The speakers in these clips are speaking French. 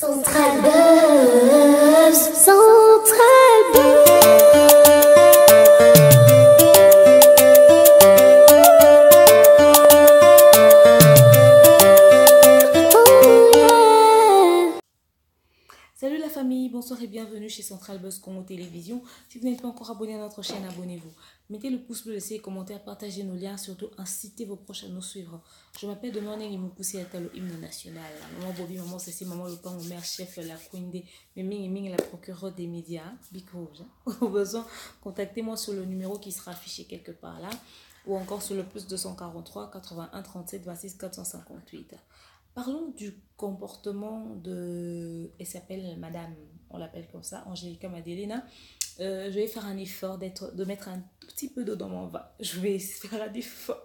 Central Buzz, Central Buzz. Oh yeah. Salut la famille, bonsoir et bienvenue chez Central Buzz Congo Télévision. Si vous n'êtes pas encore abonné à notre chaîne, abonnez-vous. Mettez le pouce bleu, laissez les commentaires, partagez nos liens, surtout incitez vos proches à nous suivre. Je m'appelle Demone Ngimoukousi Atalo, hymne national. Maman Bobby, maman Cécile, maman Lopin, mon mère chef, la queen des Ming la procureure des médias, Big Rouge. Au besoin, contactez-moi sur le numéro qui sera affiché quelque part là, ou encore sur le plus 243 81 37 26 458. Parlons du comportement de... Elle s'appelle Madame, on l'appelle comme ça, Angelica Madelena. Je vais faire un effort de mettre un tout petit peu d'eau dans mon vin. Je vais faire un effort.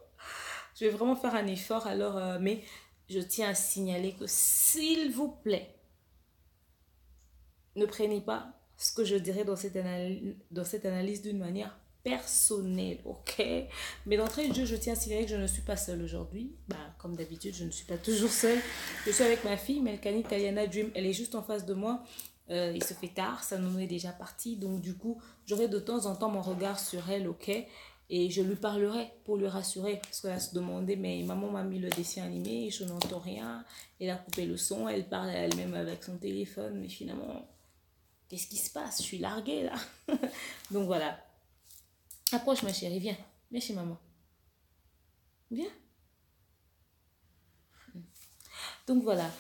Je vais vraiment faire un effort. Alors, mais je tiens à signaler que s'il vous plaît, ne prenez pas ce que je dirais dans cette analyse d'une manière personnelle, ok? Mais d'entrée de jeu, je tiens à signaler que je ne suis pas seule aujourd'hui. Bah, comme d'habitude, je ne suis pas toujours seule. Je suis avec ma fille, Melkani Taliana Dream. Elle est juste en face de moi. Il se fait tard, ça nous est déjà parti. Donc du coup, j'aurai de temps en temps mon regard sur elle, ok? Et je lui parlerai pour lui rassurer. Parce qu'elle se demandait, mais maman m'a mis le dessin animé, je n'entends rien. Elle a coupé le son, elle parle elle-même avec son téléphone. Mais finalement, qu'est-ce qui se passe? Je suis larguée là. Donc voilà. Approche ma chérie, viens. Viens chez maman. Viens. Donc voilà.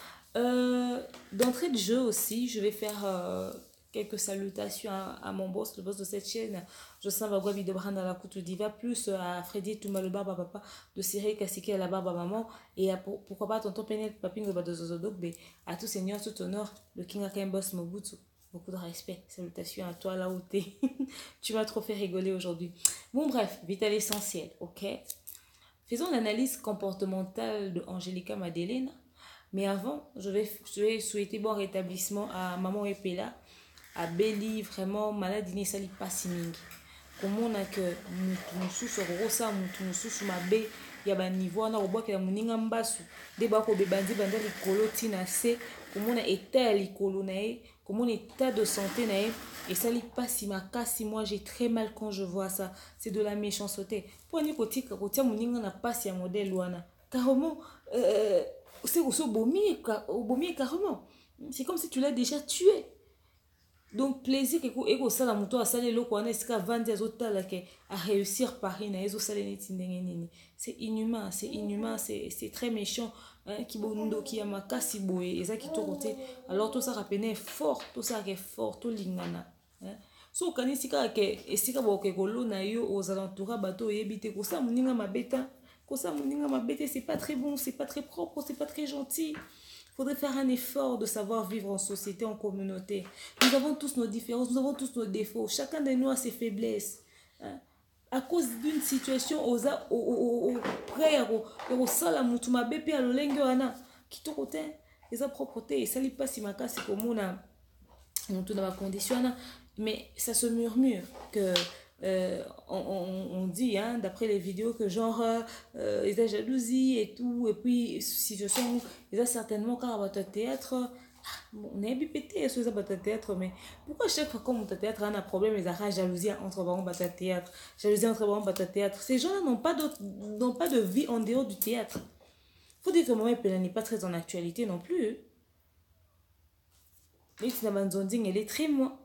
D'entrée de jeu aussi, je vais faire quelques salutations à mon boss, le boss de cette chaîne. Je sens Bagua Videbrand à la Coutu Diva, plus à Freddy Touma le barbe à papa, de Cyril Kassiki à la barbe à maman, et à pourquoi pas tonton Penel Paping de Zozodok, à tout seigneur, tout honneur, le King Akem Boss Mobutu. Beaucoup de respect. Salutations à toi là où t'es. Tu m'as trop fait rigoler aujourd'hui. Bon bref, vite à l'essentiel, ok? Faisons l'analyse comportementale de Angelica Madelena. Mais avant, je vais souhaiter bon rétablissement à Maman Epela, à Belly, vraiment malade Inesali Passiming. Comme on a que nous sous rosa, nous sous ma baie, il y a un niveau, on a au bois qui a mon mbasu, des bako bebandi banda likolo tina se, comme on a état likolo nae, comme on état de santé nae, et ça li passima kasi moi j'ai très mal quand je vois ça, c'est de la méchanceté. Pour une côté, quand mon n'a pas si un modèle ouana, carrément, c'est au bomier carrément. C'est comme si tu l'as déjà tué. Donc plaisir que ça la moto a salé le quoi n'est-ce qu'à vendre des autres là que à réussir Paris na ezo salé c'est inhumain, c'est très méchant hein, qui bondo qui a makasi boé et ça qui to côté alors tout ça rappelé fort, tout ça qui est fort tout lingana hein. So kanisika ke esika bo ke kolo na yo aux alentours bateau yebite ko ça muninga mabeta ko ça muninga mabete c'est pas très bon, c'est pas très propre, c'est pas très gentil. Il faudrait faire un effort de savoir vivre en société, en communauté. Nous avons tous nos différences, nous avons tous nos défauts. Chacun de nous a ses faiblesses. Hein? À cause d'une situation au frère, au salamutumabe, puis à l'olenge ana, qui te côté, les propreté, et ça n'est pas si ma cas, c'est comme on a ma condition, mais ça se murmure que. On dit hein, d'après les vidéos que genre ils ont jalousie et tout et puis si je sens ils ont certainement quand on théâtre on est bipété sur ça théâtre mais pourquoi chaque fois qu'on monte théâtre on a un problème ils ont jalousie entre barons théâtre jalousie entre barons théâtre ces gens là n'ont pas de vie en dehors du théâtre. Faut dire que maman n'est pas très en actualité non plus. Mais elle est très moins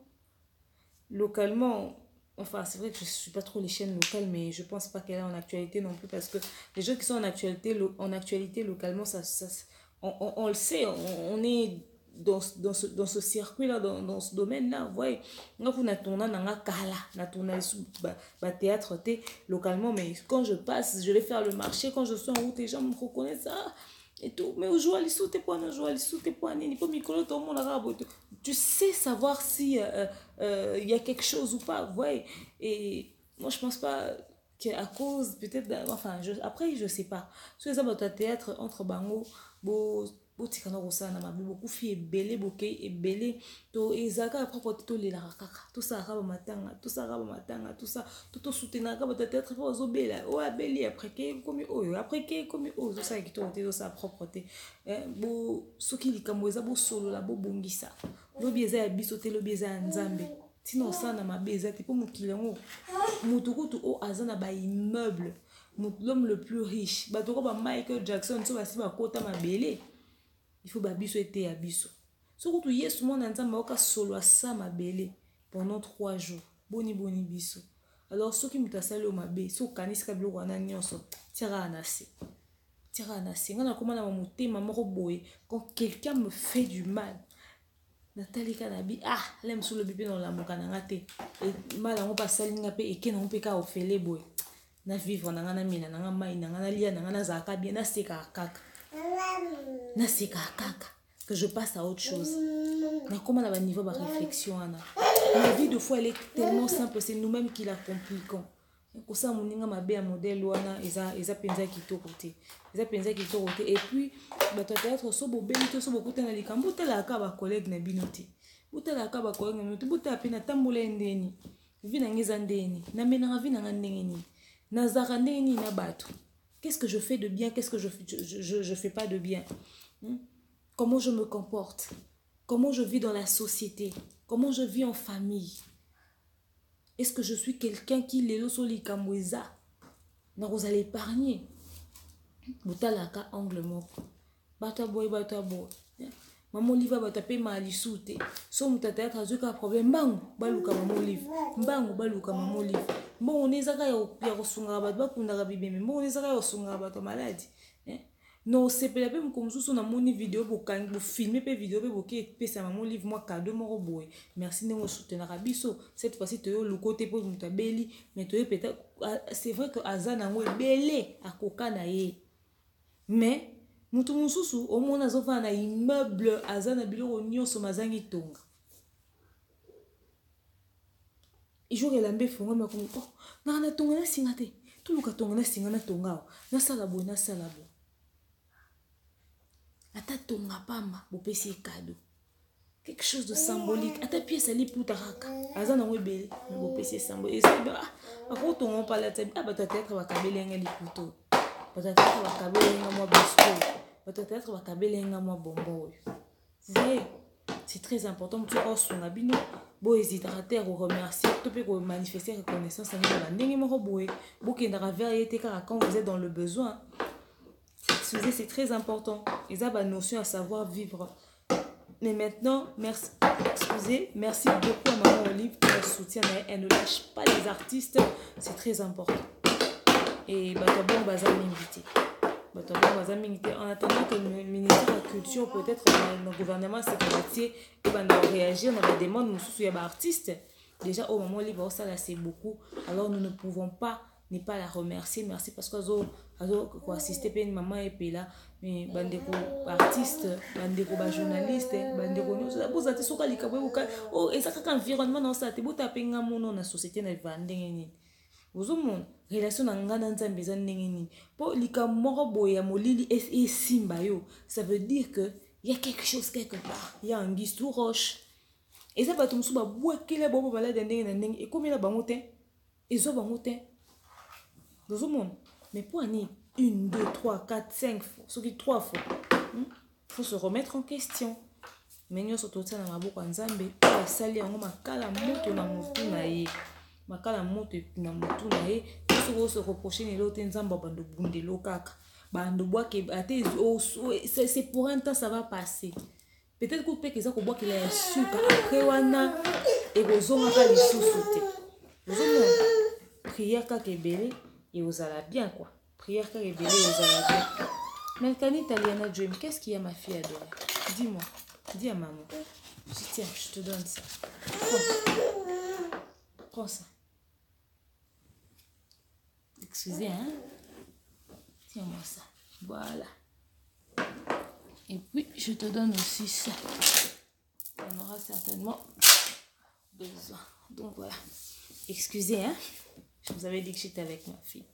localement. Enfin, c'est vrai que je ne suis pas trop les chaînes locales, mais je ne pense pas qu'elle est en actualité non plus, parce que les gens qui sont en actualité localement, on le sait, on est dans ce circuit-là, dans ce domaine-là. Vous voyez, donc on a tourné théâtre localement, mais quand je passe, je vais faire le marché, quand je suis en route, les gens me reconnaissent, ah, et tout, mais tu sais savoir si y a quelque chose ou pas, vous voyez. Et moi je pense pas qu'à cause peut-être enfin après je sais pas sur les abattoirs théâtre entre bango bo botika na kosala na mabe bokufi ebele bokei ebele to ezalaka ya propreté tolelaka kaka tosalaka bamatanga tosutenaka bato peut-être mpo ozobela oyo abeli après ke komi oyo après ke komi oyo ozosala kitoko te tosala propreté soki likambo eza bosolola bobongisa lobi eza ya biso te lobi eza ya nzambe tina osala na mabe eza te mpo mokili yango motu kutu oyo aza na baimmeuble l'homme le plus riche batoko ba Michael Jackson so basi bakota mabele il faut babiso ete ya biso soki tu yesu mwana nzambe oka solo asa mabele pendant 3 jours boni biso alors soki mutu asali o mabe so kanisika biloko wana nyonso tiara na se ngana koma na motema moko boye quand quelqu'un me fait du mal natali kanabi lem sous le bipé dans la moka nanga te mal ngo pasali nga pe eke na mpe ka ofele boye na vivre na ngana mina na ngana mai na ngana lia na ngana zaka bien na seka kaka que je passe à autre chose na comment na ba niveau ba réflexion ana la vie de foi elle est tellement simple c'est nous-mêmes qui la compliquons ko sa moninga mabe ya modèle wana eza penza kitoko te et puis bato peut-être so bobeli to so bokuta na likambo telaka ba collègue na bino te botelaka ba collègue na bino te botela pe na tambola ndeni vi na ngeza ndeni na mena vi na ndenge ni nazaka ndenge ni na bato. Qu'est-ce que je fais de bien, qu'est-ce que je fais pas de bien, comment je me comporte, comment je vis dans la société, comment je vis en famille. Est-ce que je suis quelqu'un qui les losoli kamweza na vous allez épargner botalaka angle moko bato boy maman olive bato pe mali soute so mutata ya trazuka problème mbangu baluka maman olive bon on ezaka ya kosunga bato bakundaka bibeme bon on ezaka ya kosunga bato maladi non sepela pe mkomsusu na moni video bokangi bo filmer pe video pe boke pesa maman olive moi cadeau moko boye merci ndenge soutenaka biso cette fois-ci toyo lukote po mutabeli mais toyo peut-être c'est vrai que azana ngo ebele akoka na ye mais mutu mususu omona azofana na immeuble azana biloko nyonso mazangi tonga ijour elambe fongo makomi na tonga na singa te tuluka tonga na singa na tonga na sala bo ata tonga pamba bopesi cadeau quelque chose de symbolique ata pièce ali putaraka azana ngo ebele bopesi symbolique ako tonga pala tabi batateka bakabelenga liputo batateka bakabelenga mwa biscuit batateka bakabelenga mwa bonbon. Vous voyez, c'est très important tu as son abino bo hésitera à remercier to pe ko manifester reconnaissance à la ndenge moko boye bokendaka vers yete car quand vous êtes dans le besoin c'est très important et ça ba notion à savoir vivre. Mais maintenant merci beaucoup à maman Olive pour le soutien, elle ne lâche pas les artistes, c'est très important. Et Batabon Bazar m'inviter. En attendant que le ministère de la Culture, peut-être le gouvernement sécurité, et réagir dans la demande, nous sommes artistes. Déjà, au moment où ça c'est beaucoup, alors nous ne pouvons pas ne pas la remercier. Merci parce que vous assistez à une maman et puis là, mais bandeko artistes, bandeko journalistes, bandeko vous êtes sur le cas oh et ça quand environnement dans ça, tu peux taper un mot dans la société na vandenge. Vous avez relation na ngana nzambe za ndenge nini po likamoko boye ya molili et simba yo ça veut dire que il y a quelque chose quelque part il y a un guise tout roche et ça bato musu ba bwakela bobo bala ndenge na ndenge et comme la bangote ezo bangote vous avez mais pour ani 1 2 3 4 5 ce qui 3 fois faut se remettre en question mais nyo soto tsana maboko nzambe pa sali yango makala moto na motu na ye makala moto na motu na ye so se reprocher ne l'autre nzamba bando bundelo kaka bando boake ate c'est pour un temps ça va passer peut-être que peut que ça ko boake la suka après wana et bozonga ka lisusu te bozonga prière ka kebele et vous allez bien quoi prière ka kebele et vous allez bien. Melkani Taliana Dream, qu'est-ce qu'il y a ma fille adorée, dis-moi, dis à maman. Tiens, je te donne ça. Prends ça. Excusez, hein. Tiens-moi ça. Voilà. Et puis, je te donne aussi ça. On aura certainement besoin. Donc, voilà. Excusez, hein. Je vous avais dit que j'étais avec ma fille.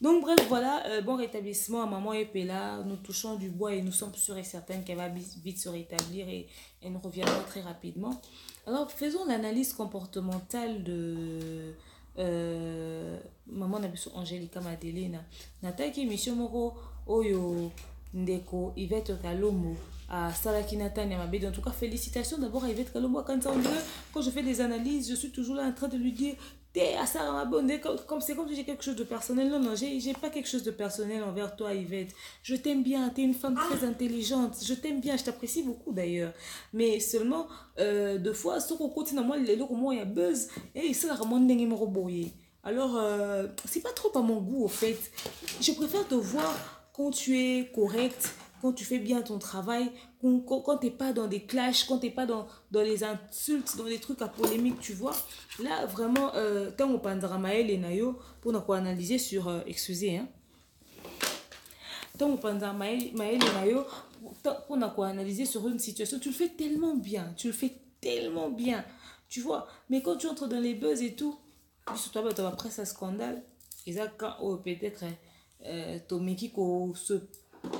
Donc, bref, voilà, bon rétablissement à maman Epela. Nous touchons du bois et nous sommes sûrs et certaines qu'elle va vite se rétablir et nous reviendra très rapidement. Alors, faisons l'analyse comportementale de maman Nabiso Angelica Madelena. Nataki mission moko oyo ndeko Yvette Kalomo à Salaki Nathan Yamabé. En tout cas, félicitations d'abord à Yvette Kalomo. Quand je fais des analyses, je suis toujours là en train de lui dire t'es à Saramabonde, comme c'est comme si j'ai quelque chose de personnel. Non, non, j'ai pas quelque chose de personnel envers toi, Yvette. Je t'aime bien, t'es une femme très intelligente. Je t'aime bien, je t'apprécie beaucoup d'ailleurs. Mais seulement, deux fois, ce qu'on continue, moi, les locaux, moi, il y a buzz. Et ça, la ramon n'est pas reboyé. Alors, c'est pas trop à mon goût, au fait. Je préfère te voir quand tu es correct, quand tu fais bien ton travail, quand tu n'es pas dans des clashs, quand tu n'es pas dans les insultes, dans des trucs à polémique, tu vois. Là, vraiment, quand on parle de Maël et Nayo, pour nous analyser sur... excusez, hein. Quand on parle de Maël et Nayo, pour nous analyser sur une situation, tu le fais tellement bien, tu vois. Mais quand tu entres dans les buzz et tout, puis toi, tu vas presque à scandale, et ça, quand peut-être... Tomeki ko se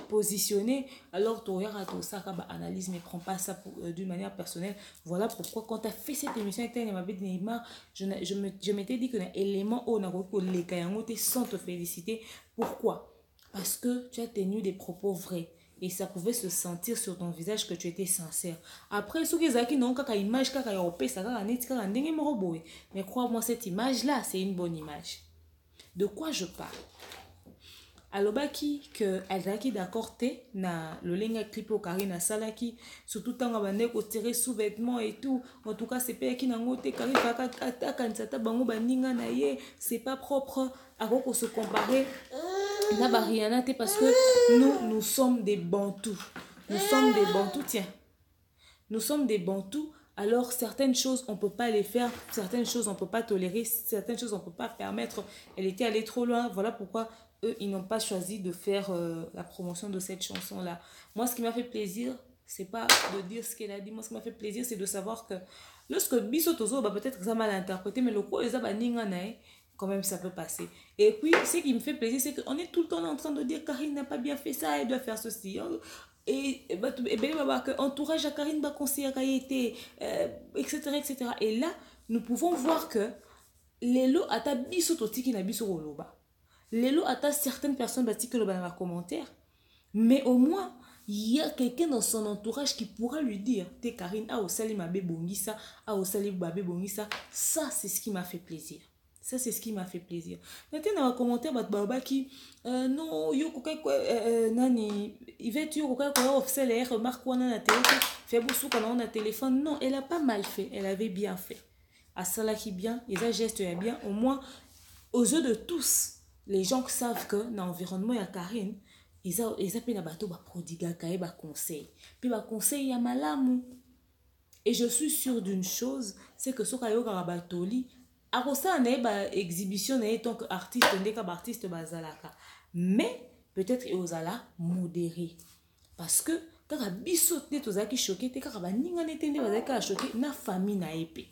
positionner, alors tu auras tout ça comme analyse, mais prends pas ça d'une manière personnelle. Voilà pourquoi quand tu as fait cette émission avec Neymar, je m'étais dit que l'élément où on a les gagnants sans te féliciter. Pourquoi? Parce que tu as tenu des propos vrais et ça pouvait se sentir sur ton visage que tu étais sincère. Après, ceux qui n'ont qu'à image, qu'à européen, ça va mais crois-moi, cette image là c'est une bonne image. De quoi je parle? Alobaki que azaki d'accord te na lolenga clip au Karina Salaki surtout tant que bande ko tirer sous-vêtements et tout, en tout cas c'est pas qui nango te Karina kaka kansata bango baninga na ye, c'est pas propre à quoi se comparer na bariana te parce que nous sommes des bantous. Tiens. Nous sommes des bantous. Alors, certaines choses, on ne peut pas les faire. Certaines choses, on ne peut pas tolérer. Certaines choses, on ne peut pas permettre. Elle était allée trop loin. Voilà pourquoi eux, ils n'ont pas choisi de faire la promotion de cette chanson-là. Moi, ce qui m'a fait plaisir, c'est pas de dire ce qu'elle a dit. Moi, ce qui m'a fait plaisir, c'est de savoir que lorsque Biso Tozo, peut-être que ça m'a mal interprété, mais le coup, les abanninganae, quand même, ça peut passer. Et puis, ce qui me fait plaisir, c'est qu'on est tout le temps en train de dire Karine n'a pas bien fait ça, elle doit faire ceci. Et entourage à Karine va conseiller etc., etc. Et là, nous pouvons voir que les lots à ta biso totiki na biso roloba. Les lots à ta certaines personnes bâti que le dans commentaire. Mais au moins, il y a quelqu'un dans son entourage qui pourra lui dire t'es Karine, ah au sali mabe bongisa, ah au sali babe bongisa. Ça, c'est ce qui m'a fait plaisir. Ça, c'est ce qui m'a fait plaisir. Maintenant, dans un commentaire, qui non, yo kokai nani, Yvette yo kokai quoi officiel et remarque quoi na téléphone, fait beaucoup quand on a téléphone. Non, elle a pas mal fait, elle avait bien fait. À cela qui bien, et ça geste est bien. Au moins, aux yeux de tous, les gens savent que dans l'environnement il y a Karine, ils appellent la bateau ba prodiga kae ba conseil. Puis ba conseil ya malamu. Et je suis sûre d'une chose, c'est que ce kayo karabatoli Arosa n'est pas exhibition en tant qu'artiste, artiste bazalaka. Mais peut-être et osala modéré. Parce que quand la bisote n'est pas choqué, quand la ninga n'est pas choqué, na famille na épée.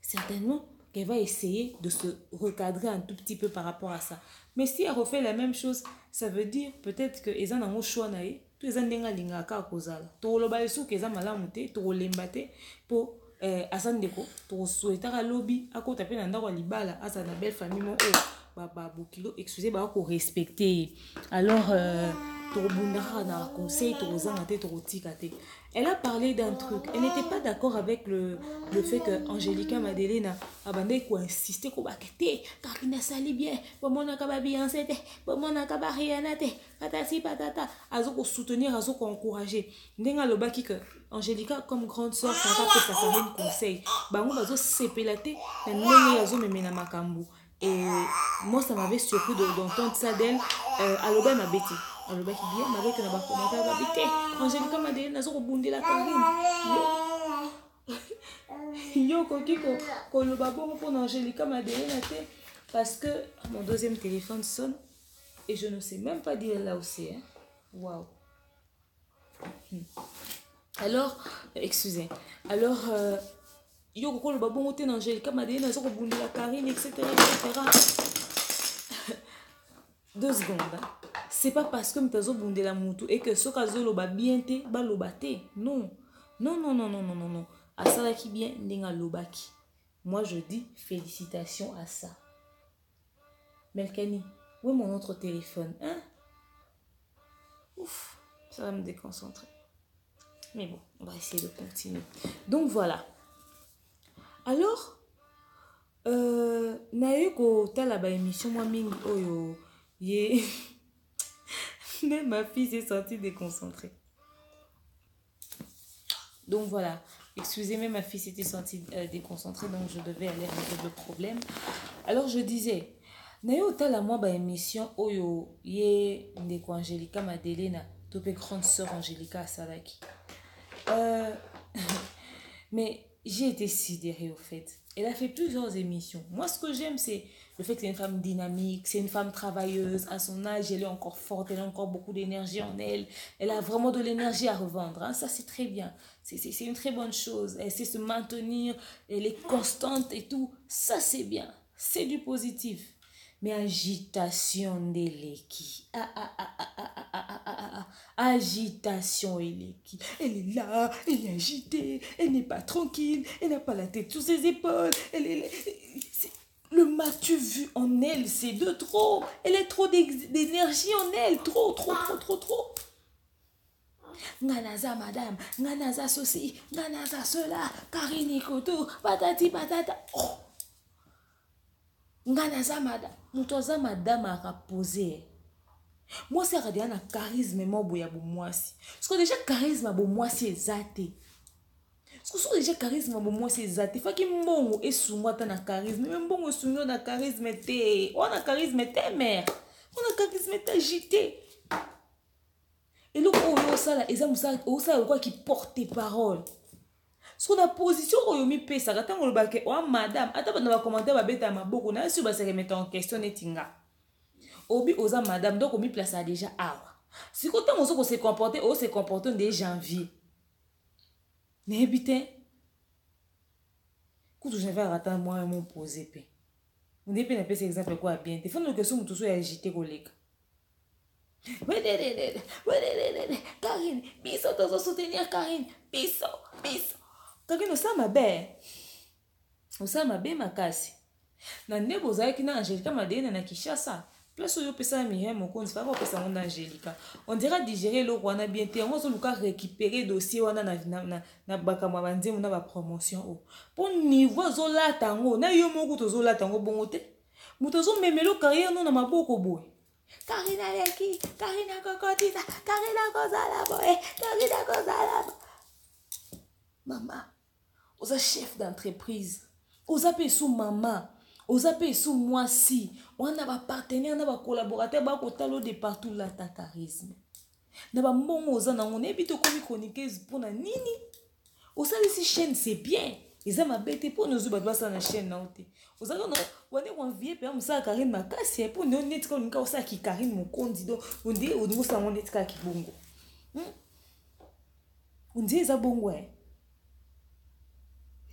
Certainement qu'elle va essayer de se recadrer un tout petit peu par rapport à ça. Mais si elle refait la même chose, ça veut dire peut-être que les gens ont choix naé, tous les gens n'enga lingaka à kozala. Toro loba esu que les malamute, toro lembate pour asandeko to souhaiter à lobby à côté peine ndako libala asa na belle famille mon bokilo excusez ba ko respecter alors to bundara na conseil to zangate to tikate. Elle a parlé d'un truc, elle n'était pas d'accord avec le fait que Angelica Madelena abandé ko insister ko bakete Karina sali bien pour mon akaba bien c'était pour mon akaba rien té patati patata azo ko soutenir azo ko encourager ndenga lobaki que Angelica comme grande sœur ça va peut sa famille conseil bango bazo sepelate na ndenge yazo memena makambu. Et moi ça m'avait surpris d'entendre ça d'elle aloba ma bêtise aloba qui bien m'avait que na ba commentaire ba bité Angelica Madelena nazo ko bundela Karine yo koki ko loba bon pour Angelica Madelena té parce que mon deuxième téléphone sonne et je ne sais même pas dire là où c'est hein. Waouh. Alors, excusez. Alors, yo koko le babon ote Angelica Madelena zo ko bundela Karine etc. etc. 2 secondes. Hein. C'est pas parce que m'tazo bondé la moutou et que ce kazo loba bien te, ba loba te. Non. Non, non, non, non, non, non, non. Asala qui bien, n'enga loba qui. Moi, je dis félicitations à ça. Melkani, où est mon autre téléphone? Hein? Ouf, ça va me déconcentrer. Mais bon, on va essayer de continuer. Donc voilà. Alors, na eu ko tala ba émission moi mingi oyo ye même ma fille s'est sentie déconcentrée. Donc voilà, excusez-moi, ma fille s'était sentie déconcentrée, donc je devais aller résoudre le problème. Alors je disais, na eu tala moi ba émission oyo ye ndeko Angelica Madelena, topé grande sœur Angelica Salaki. Mais j'ai été sidérée au fait. Elle a fait plusieurs émissions. Moi, ce que j'aime, c'est le fait que c'est une femme dynamique, c'est une femme travailleuse. À son âge, elle est encore forte, elle a encore beaucoup d'énergie en elle. Elle a vraiment de l'énergie à revendre. Hein. Ça, c'est très bien. C'est une très bonne chose. Elle sait se maintenir, elle est constante et tout. Ça, c'est bien. C'est du positif. Mais agitation d'Eleki. Agitation Eleki. Elle est là, elle est agitée, elle n'est pas tranquille, elle n'a pas la tête sur ses épaules. Le m'as-tu vu en elle, c'est de trop. Elle a trop d'énergie en elle. Trop. Nganaza madame, nganaza ceci, nganaza cela, Karine Koto, patati patata. Oh. Nganaza madame, mutoza madame a reposé. Moi c'est radio na charisme mo boya bo moi si. Parce que déjà charisme bo moi si ezate. Parce que déjà charisme bo moi si ezate. Fa ki mbongo esungwa ta na charisme, mais mbongo esungwa na charisme te. On a charisme te mère. On a charisme te agité. Et le oyo sala ezamusa o sala quoi qui porte parole. Parce que la position oyomi pesa katango lo bake o madame ata ba na commentaire ba beta maboko na sur ba se remettre en question netinga. Obi oza madame donc omi place a déjà awa. Si quand on se comporter o se comporter dès janvier. Ne bitin. Quand je vais attendre moi mon poser pe. On n'est pas na pesa exemple quoi bien. Te faut que so mutu so agité collègue. Karine, biso tozo soutenir Karine, biso. Karine osama be makasi. Na ndebo zaki na Angelica Madelena na Kishasa. Place oyo pesa Myriam Mokonzi fa ko pesa monde Angelica. On dira digérer le roi na bien te, on so luka récupérer dossier wana na bakama banzemu na ba promotion o. Pour niveau zo latango, na yo moko tozo latango bongo te. Mutozo memelo carrière no na maboko boy. Karine Aleki, Karine Kokotisa, Karine Kozala boy, Karine Kozala. Maman, osa chef d'entreprise. Osa pe sous maman. Osa pe sous moi si. On a ba partenaire, on a ba collaborateur, ba kotalo de partout là ta charisme. Na ba mbongo osa na on ebito komi chroniqueuse pour na nini. Osa si chaîne c'est bien. Ils ont bête pour nous battre ça na chaîne na ote. Osa no wane on vie pe musa Karine makasi pour nous net ko nka osa ki Karine Mokonzi do on dit on nous ça on net ka ki bongo. On dit ça bongo eh.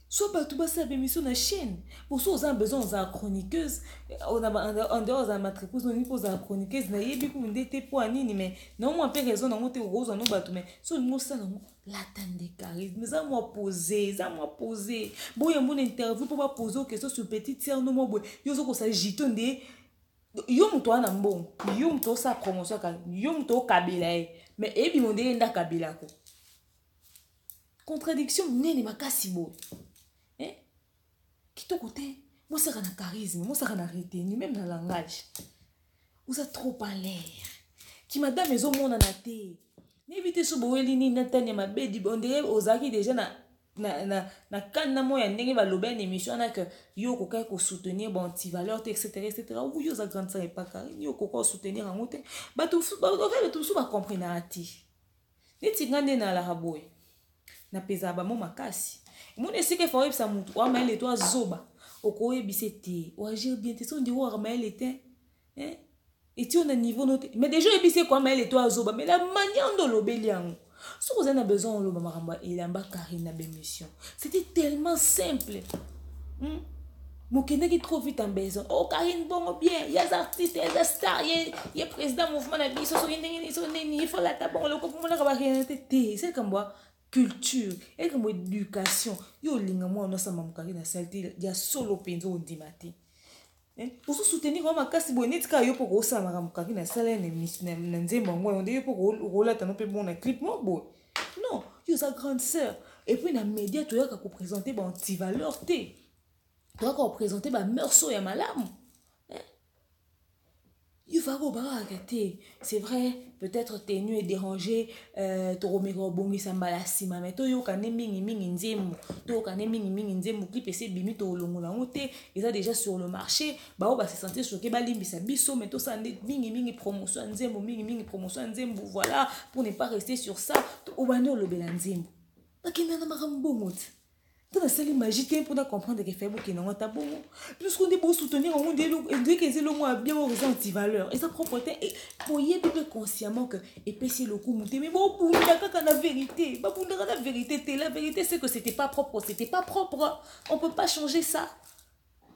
Soit pas tout ça émission na chaîne pour ça on a besoin de chroniqueuse on a en dehors de matrice on pose la chroniqueuse na yebi ko ndete pour nini mais non moi peu raison na ngote rose no batu mais so nous ça non la tante de charisme ça moi poser boya mon interview pour pas poser question sur petite sœur no moi boy yo zo ko sa jitonde yo mto ana mbongo yo mto sa promotion ka yo mto kabila mais ebi monde nda kabila ko contradiction nene makasi boy. Qui te côté, moi ça a un charisme, moi ça a un retenu, même dans le langage. Vous êtes trop à l'air. Qui madame est au monde en athée. N'évitez ce boé lini natania ma bedi on dirait aux acquis déjà na canne moya n'engue va l'obé une émission na que yo koka ko soutenir bon anti valeur etc. Ou yo za grande ça est pas carré yo koka soutenir en moté ba tout tout va comprendre ati. Ni tingande na la raboy. Na pesa ba mo makasi. Mon essaie que faut ça mutu wa mail toi zoba okoye bisete ou agir bien te son di wa mail était hein et tu on a niveau noté mais déjà ebissé quoi mail toi zoba mais la manière de l'obélian si vous en avez besoin on le maramba il en bas Karine na bémission c'était tellement simple Mokende qui trop vite en besoin. Oh, Karine, bon, bien, il y a des artistes, il y a des stars, il y a président mouvement, il faut la tabon, le coup pour la réalité. C'est comme moi, culture, et comme éducation. Yo, linga, moi, on a ça, maman, Karine, il y a solo penzo, on dit matin. Pour soutenir ma casse bonnet, car yo pour ça, maman, Karine, ça, on dit pour rouler, t'as pas bon, un clip, moi, bon. Non, yo, sa grande sœur. Et puis, dans les médias, tu as qu'à présenter, bon, tu valeur, t'es. Tu vas représenter ma morceau et ma lame. Il va arrêter. C'est vrai, peut-être t'es nu et dérangé, tu remets bongi sambala sima, mais tu yoka ne mingi mingi nzemu, tu yoka ne mingi mingi nzemu, clip essaie bimi to longo la ngote, ils sont déjà sur le marché, bah on va se sentir choqué, bah limbi sa biso, mais tout ça mingi mingi promotion nzemu, mingi mingi promotion nzemu, voilà, pour ne pas rester sur ça, au bano le bela nzemu. Bakina na marambongote. Tu as une magie pour comprendre que fait beaucoup non ta bon puisqu'on dit pour soutenir on dit que c'est le moins bien au anti valeur et sa propreté et pour y être consciemment que épaissir le coup monter mais bon pour la vérité pas pour la vérité c'est que c'était pas propre on peut pas changer ça.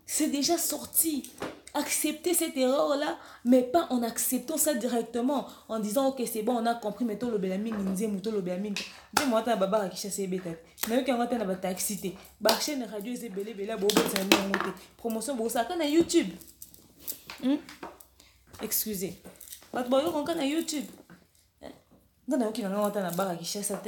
C'est déjà sorti. Accepter cette erreur-là, mais pas en acceptant ça directement, en disant ok c'est bon, on a compris, mettons le bélamine, mouton le bélamine. Dis-moi, t'as baba qui chasse les bêtes. Mais quand on a un taxité, bah chaîne radio c'est belé belé, bobo c'est un monté. Promotion pour ça quand à YouTube. Excusez. Bah boyo quand à YouTube. Dans le qui n'a pas un baba qui chasse ça.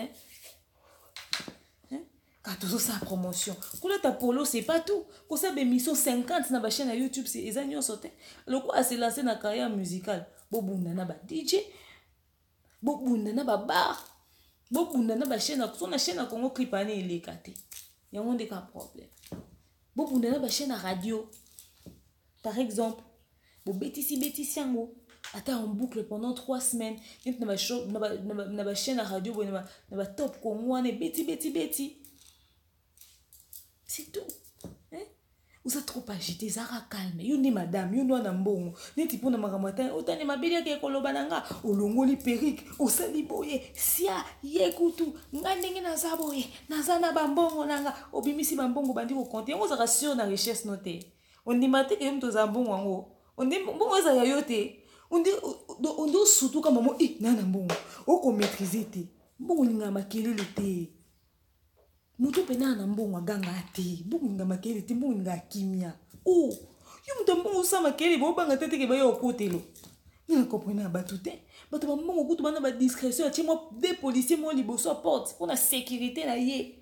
Quand tout ça promotion. Quand ta polo c'est pas tout. Quand ça bémission 50 na ba chaîne à YouTube c'est les agneaux sauté. Le quoi c'est lancé na carrière musicale. Bobunda na ba DJ. Bobunda na ba bar. Bobunda na ba chaîne son chaîne à Congo clip ané il est caté. Il y a un des cas problème. Bobunda na ba chaîne à radio. Par exemple, bo bétis yango. Attends en boucle pendant 3 semaines. Na ba chaîne à radio na ba top Congo ané béti. C'est tout. Vous êtes trop agité, Zara calme. Yoni madame, yoni anambongo. Neti pona makamata, otane mabeli ke kolobananga, olongoli perike, osali boye, sia yekutu, ngandenge na zaboye, nazana bambongo nanga, obimisi bambongo bandi ko compter. On sera sûr na richesse noté. On dit maté que mto zambongo ngo. On dit bongo za yayote. On dit surtout comme maman nana mbongo. Oko maîtriser te. Bongo ninga makeli le te. Mutu pena na mbongo ganga ate bunga makeli te bunga kimia oh yo mbongo sa makeli bo banga tete ke ba yo kotelo na comprendre ba tout bato ba mbongo kutu bana ba discrétion ati moi des policiers moi liboso porte pour la sécurité na ye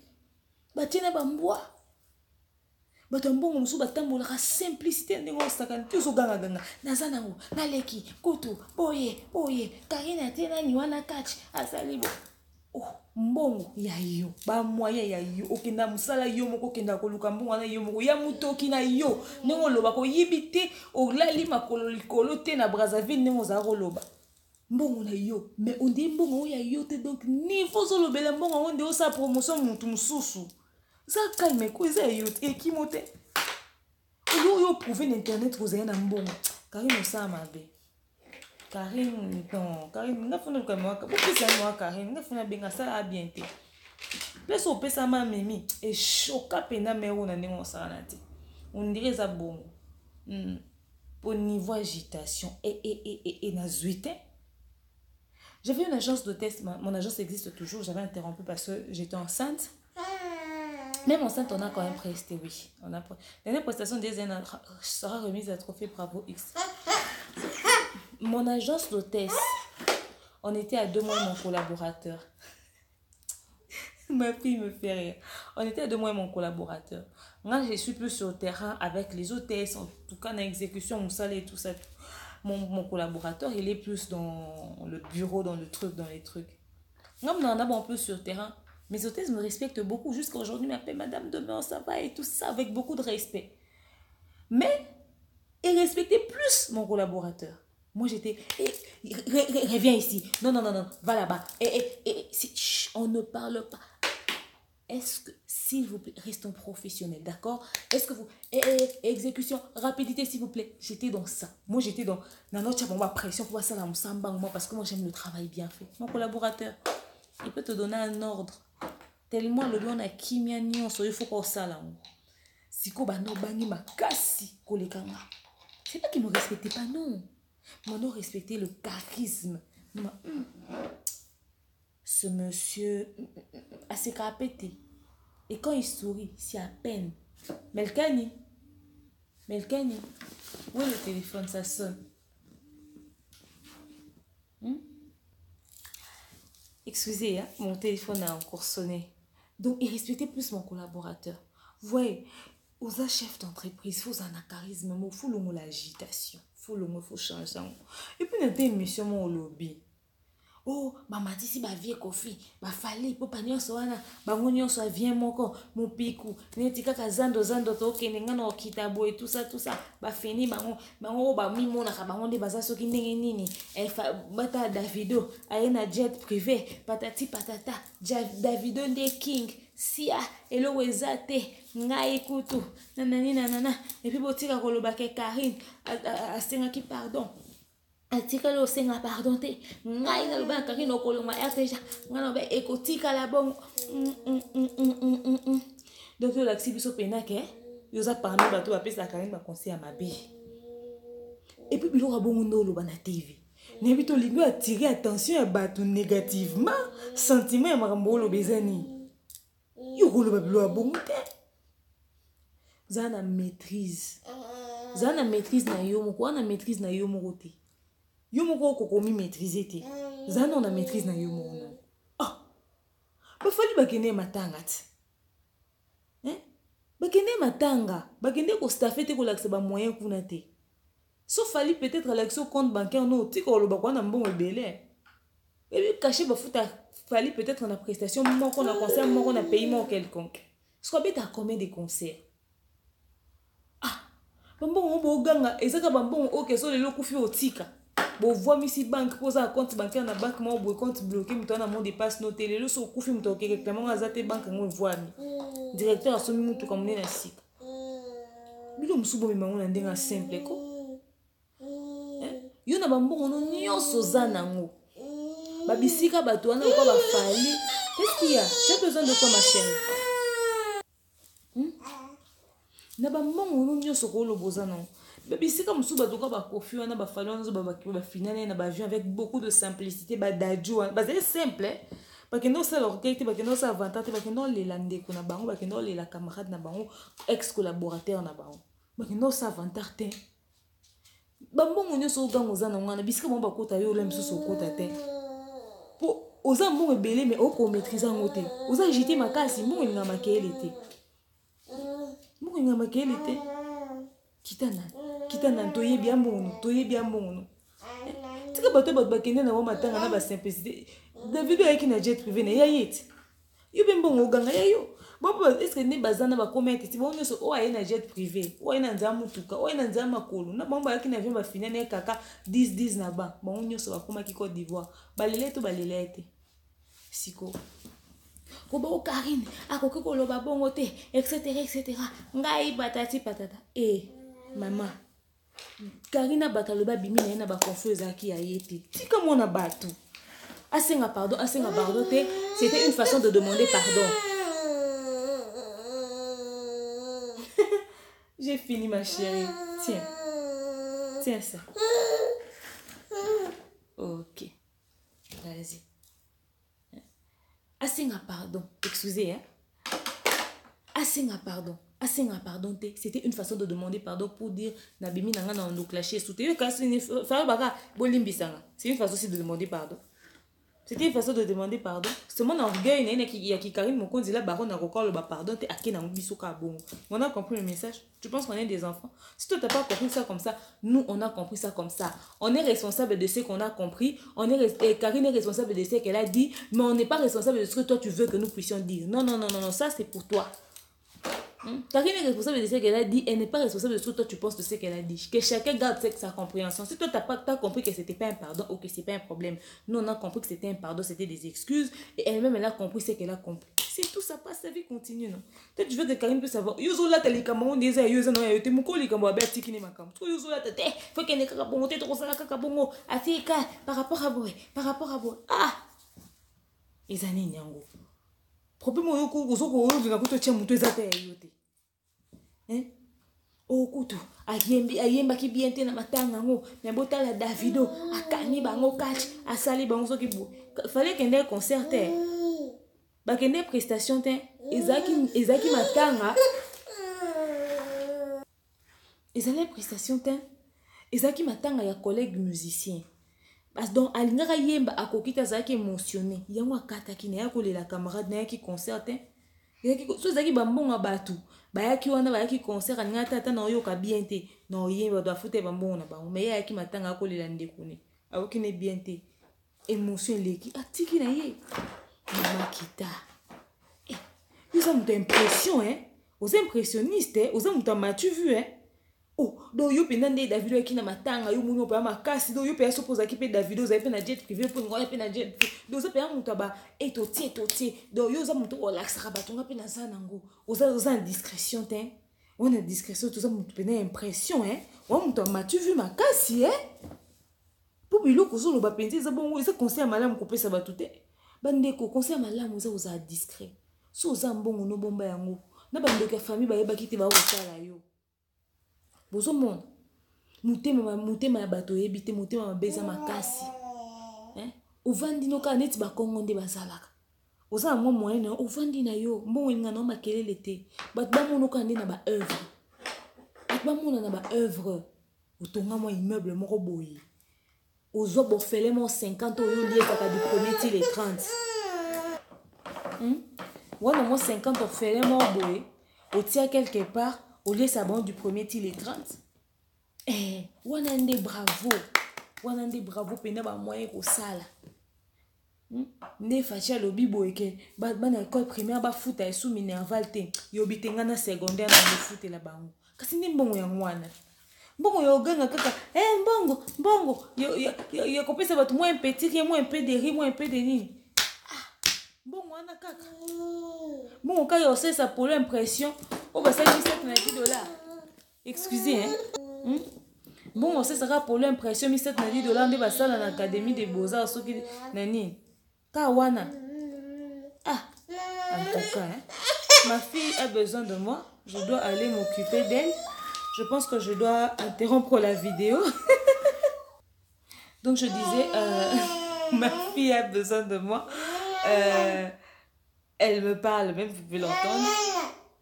ba tina ba mbwa bato mbongo musu batambola ka simplicité ndingo sakana tuso ganga nazana ngo naleki kutu boye karina tena ni wana catch asalibo oh mbongo ya yo ba moyen ya yo okenda musala yo moko kenda koluka mbongo na yo moko ya mutoki na yo ndenge oloba ko yibite olali makolo likolo te na Brazzaville ndenge oza koloba mbongo na yo mais on dit mbongo ya yo te donc niveau zolobela mbongo on dit osa promotion mutu mususu ça calme ko eza yo te kimote yo prouver l'internet ko za na mbongo Karine ça mabe Karine, non, Karine, n'a pas de moi, pourquoi c'est moi, Karine, n'a pas bien ça a bien été. Plus au pesa ma mimi, et choqué pena mais on a né on s'en a dit. On dirait ça bon. Pour niveau agitation et na zuité. J'avais une agence de test, mon agence existe toujours, j'avais interrompu parce que j'étais enceinte. Même enceinte, on a quand même presté, oui. On a dernière prestation des années sera remise à Trophée Bravo X. Mon agence d'hôtesse, on était à 2 mois mon collaborateur. Ma fille me fait rire. On était à 2 mois mon collaborateur. Moi, je suis plus sur le terrain avec les hôtesses, en tout cas, dans l'exécution, mon salaire et tout ça. Mon collaborateur, il est plus dans le bureau, dans le truc, dans les trucs. Moi, on en a un peu sur le terrain. Mes hôtesses me respectent beaucoup. Jusqu'à aujourd'hui, ils m'appellent Madame Demain, ça va et tout ça, avec beaucoup de respect. Mais, ils respectaient plus mon collaborateur. Moi, j'étais... reviens ici. Non, va là-bas. On ne parle pas. Est-ce que, s'il vous plaît, restons professionnels, d'accord? Est-ce que vous... exécution, rapidité, s'il vous plaît. J'étais dans ça. Moi, j'étais dans notre pression pour ça, parce que moi, j'aime le travail bien fait. Mon collaborateur, il peut te donner un ordre. Tellement le lion a kimia il faut qu'on ça là. Siko bando bangi makasi kolekanga. C'est pas qu'il me respectait pas, non. Maintenant, respecter le charisme. Ce monsieur a ses carapétés. Et quand il sourit, c'est à peine. Melkani. Melkani. Où est le téléphone? Ça sonne. Excusez, hein, mon téléphone a encore sonné. Donc, il respectait plus mon collaborateur. Vous voyez, aux chefs d'entreprise, il faut un charisme, il faut l'agitation. Il faut changer. Et puis, il y a des missions au lobby. Oh, maman dit si ba vie kofi, ba fallait pour pas nyonso wana, ba nyonso vient moko, mon piku, netika kazando zando to kenenga no kitabo et tout ça, ba fini ba mi mona ka ba nde baza soki ndenge nini, bata Davido, ayena jet privé, patati patata, Davido nde king, sia elo wezate, ngai kutu, nanani nanana, et puis botika koloba ke Karine, asenga ki pardon. Atika lo senga pardon te ngai na loba Karine okoloma RTJ ngana ba ekotika la bon donc yo laxi biso pena ke yo za parmi bato ba pesa Karine ba conseil à mabe et puis bilo rabongo ndolo ba na TV ne bito lingo attirer attention à bato négativement sentiment ya makambo lo bezani yo koloba bilo abongo te zana maîtrise na yo moko na maîtrise na yo moko te. Yo moko kokomi maîtriser te. Zana on a maîtrise na yo moko. Ah. Ba fali bakene matanga ti. Hein? Bakene matanga, bakene ko staffer te ko lakse ba moyen kuna te. So fali peut-être l'action compte bancaire no ti ko lo ba kwa na mbongo ebele. Et puis cacher ba futa fali peut-être na prestation moko na concert moko na paiement quelconque. Ce qu'on bête à combien de concerts. Ah. Bambongo bo ganga ezaka bambongo OK so le lokufi otika. Bon voit misi banque pose un compte bancaire na banque mo bo compte bloqué muto na mon dépasse no télé le so kufi muto ke réclamant azate banque ngo voit mi directeur asomi muto comme na sika bilo musubo mi mango na ndenga simple ko yo na bambongo no nyonso za nango babisika bato wana ko ba fali qu'est-ce qu'il y a tu as besoin de quoi ma chérie na bambongo no nyonso ko lo boza nango. C'est comme si on a confié, on a fallu, on a finale, on a avion avec beaucoup de simplicité, c'est simple, parce que nous ça l'orgueil, parce que nous ça avantage, parce que nous les landais qu'on a bango, parce que nous les camarades na bango, ex collaborateurs na bango, parce que nous ça avantage te. Bambon on est sur gang aux an on a bisque mon bakota yo lem sous kota te. Pour aux an bon belé mais au maîtriser en côté. Aux an jeter ma casse, mon il n'a ma qu'elle était. Mon il n'a ma qu'elle était. Kitana toye bien mono tika bato bakende na matanga na ba simplicité David ayaki na jet privé na yayet yo be mbongo ganga yayo bobo est-ce que ne bazana ba comment ti bon so o ayena jet privé o ayena nzamu tuka o ayena nzamu makolo na bomba yaki na avion ba finane kaka 10 na ba bon nyoso ba koma ki Côte d'Ivoire balelete siko ko ba Karine akoki ko loba bongo te etc ngai batati patata Maman, Karina Bakaloba bimi na ba confuse aki ayete. Tika mona batu. Asenga pardon, te. C'était une façon de demander pardon. J'ai fini ma chérie. Tiens ça. OK. Vas-y. Asenga pardon. Excusez, hein. Asenga pardon, c'était une façon de demander pardon pour dire nabimi nanga na ndo clasher souté yo kasi ni fa baka bolimbisanga. C'est une façon aussi de demander pardon. C'était une façon de demander pardon. C'est mon orgueil na qui Karine Mokonzi la baron na kokolo ba pardon te akena biso ka bon. On a compris le message. Tu penses qu'on est des enfants? Si toi t'as pas compris ça comme ça, nous on a compris ça comme ça. On est responsable de ce qu'on a compris. Karine est responsable de ce qu'elle a dit, mais on n'est pas responsable de ce que toi tu veux que nous puissions dire. Non, ça c'est pour toi. Karine est responsable de ce qu'elle a dit, elle n'est pas responsable de ce que toi tu penses de ce qu'elle a dit. Que chacun garde sa compréhension. Si toi t'as compris que c'était pas un pardon ou que c'est pas un problème, nous on a compris que c'était un pardon, c'était des excuses, et elle-même elle a compris ce qu'elle a compris. C'est tout, ça passe, sa vie continue, non? Peut-être tu veux que Karine puisse savoir. Yozo là t'as les camarades des yozo non yote moko les camarades berti qui n'est ma cam. Yozo là t'as faut qu'elle n'ait qu'à bon t'es trop ça qu'à bon afika par rapport à boy. Ah. Les années nyango. Problème au yoko ozo ko ozo na kuto tia muto ezata ya yote. hein? Oh kutu ayemba ki bien te na matanga ngo mais bota la Davido akani bango catch asali bango soki bo fallait kende concert te ba kende prestation te ezaki matanga ezali prestation te ezaki matanga ya collègue musicien parce donc alingaka yemba akokita zaki émotionné yango akataki na yakolela camarade na yaki concert te so ezaki bambongo batu bayaki wana bayaki concert aninga tata na oyoka bien te na oyemba do afute bambongo na bango mais yaki matanga akolela ndeko ne akoki ne bien te émotion eleki atiki na ye makita oza moto impression oza impressionniste oza moto amatu vu oh donc yo pena nde Davido yaki na matanga yo moni opeya makasi donc yo peya sopozaki mpe Davido ozali mpe na jet privé mpo ngoya mpe na jet privé donc oza peya moto aba totie donc yo oza moto olakisaka bato nga mpe naza nango oza na discrétion te wana discrétion toza moto pena impression wana moto amatu vu makasi mpo biloko ozoloba mpenza eza bongo eza conseil ya malamu kopesa bato te bandeko conseil ya malamu eza ozala discret so oza mbongo nobomba yango na bandeko ya famille bayebaki te bakosala yo bozomona motema ya bato oyebi te motema mabe eza makasi ovandi no kaka neti bakongo nde bazalaka oza na mwa moyen na ovandi na yo mbongo elinga nao makelele te bato bamona kaka nde na baoeuvre bato bamona na baoeuvre otonga mwa immeuble moko boye ozwa bofele mo 50 oyo oliekaka du premier ti le 30 wana mo 50 ofele mo boye otia quelque part au lieu ça bon du premier til les 30 wana nde bravo pena ba moyen ko sala nde facha lobi boyeke bana école primaire ba futa esu minerval te yobi tenga na secondaire na futa la bango kasi nde mbongo ya mwana mbongo yo ganga kaka mbongo yo kopesa bato moins petit que moins peu de riz moins peu de nini mbongo wana kaka mbongo kaka yo sesa pour l'impression oh bah ça $17 excusez bon on sait ça pour l'impression $17 nde basala na académie des beaux-arts soki nani kawana en tout cas ma fille a besoin de moi je dois aller m'occuper d'elle je pense que je dois interrompre la vidéo donc je disais ma fille a besoin de moi elle me parle même vous pouvez l'entendre.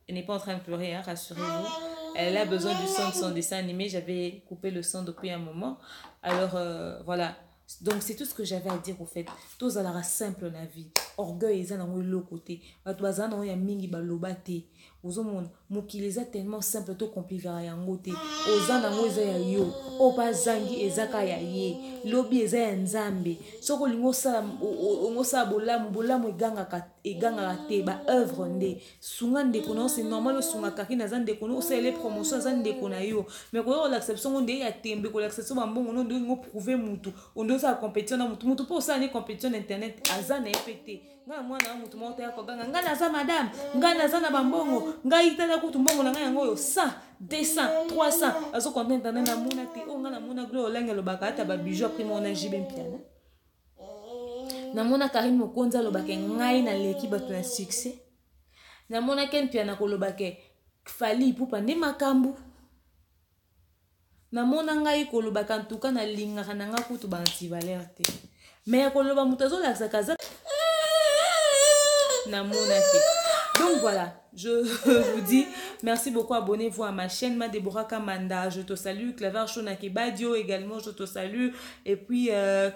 Elle n'est pas en train de pleurer, rassurez-vous. Elle a besoin du son de son dessin animé. J'avais coupé le son depuis un moment. Alors, voilà. Donc, c'est tout ce que j'avais à dire, au fait. Tous à la simple la vie. Orgueil, ils ont le côté. Batouazan, on y a mingi balobate. Aux hommes, mokileza tellement simple, tout compliqué à yangote. Aux anango, ils ont yo. Opa zangi, ezaka ya ye. Lobi, eza ya nzambe. Soko lingo sa bolamu eganga te ba œuvre nde. Sunga ndeko na c'est normal sunga kaki na zan ndeko no c'est les promotions zan ndeko na yo. Mais ko l'acception nde ya tembe ko l'acception ba mbongo no ngo prouver mutu. On doit sa compétition na mutu po sa ni compétition internet azan na epete. Nga mwana mutu mo ta ko ganga nga na za madame, nga na za na bambongo, nga itala ko tumbongo na nga yango yo 100, 200, 300. Azo content na mona te o nga na mona glo lenga lo bakata ba bijou après mona jibe mpiana. Na mona Karim Mokonza lobake ngai na leki bato na succès. Na mona ken piana ko lobake fali pupa ne makambu. Na mona ngai ko lobaka ntuka na linga na nga kutu ba anti-valeur te. Mais ko loba mutazo la kaza na mona te. Donc voilà, je vous dis merci beaucoup, abonnez-vous à ma chaîne Deborah Kamanda, je te salue, Claver Shonake Badio également, je te salue, et puis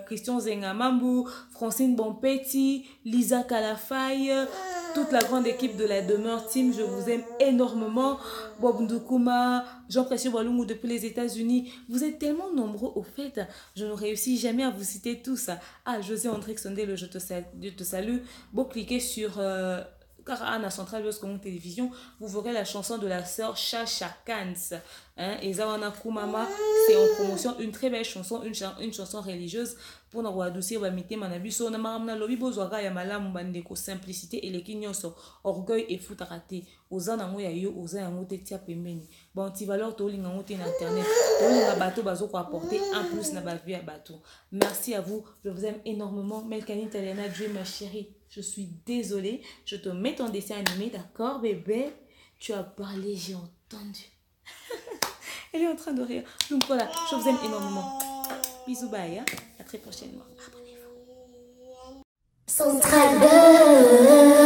Christian Zengamambu, Francine Bonpetit, Lisa Kalafaye, toute la grande équipe de la demeure team, je vous aime énormément, Bob Ndoukouma, Jean-Précieux Walungu depuis les États-Unis, vous êtes tellement nombreux au fait, je ne réussis jamais à vous citer tous. José André Sondel, je te salue, vous cliquez sur car à Centrale Commun Télévision, vous verrez la chanson de la sœur Chacha Kans. Et Zawana Kumama, c'est en promotion une très belle chanson, une chanson religieuse pour nous adoucir bamité manabiso na maramna lobi bozwaka ya malamu bandeko simplicité et lekinyoso orgueil et futaraté ozana ngo ya yo oza yango te tia pembeni bon ti valeur to linga ngo te na internet to linga bato bazo ko apporter en plus na ba vie à bato. Merci à vous, je vous aime énormément. Melkani Taliana Dieu ma chérie, je suis désolée, je te mets ton dessin animé, d'accord bébé, tu as parlé, j'ai entendu. tendue. Elle est en train de rire. Donc voilà, je vous aime énormément. Bisous, bye. Hein? À très prochainement. Abonnez-vous. Central Buzz.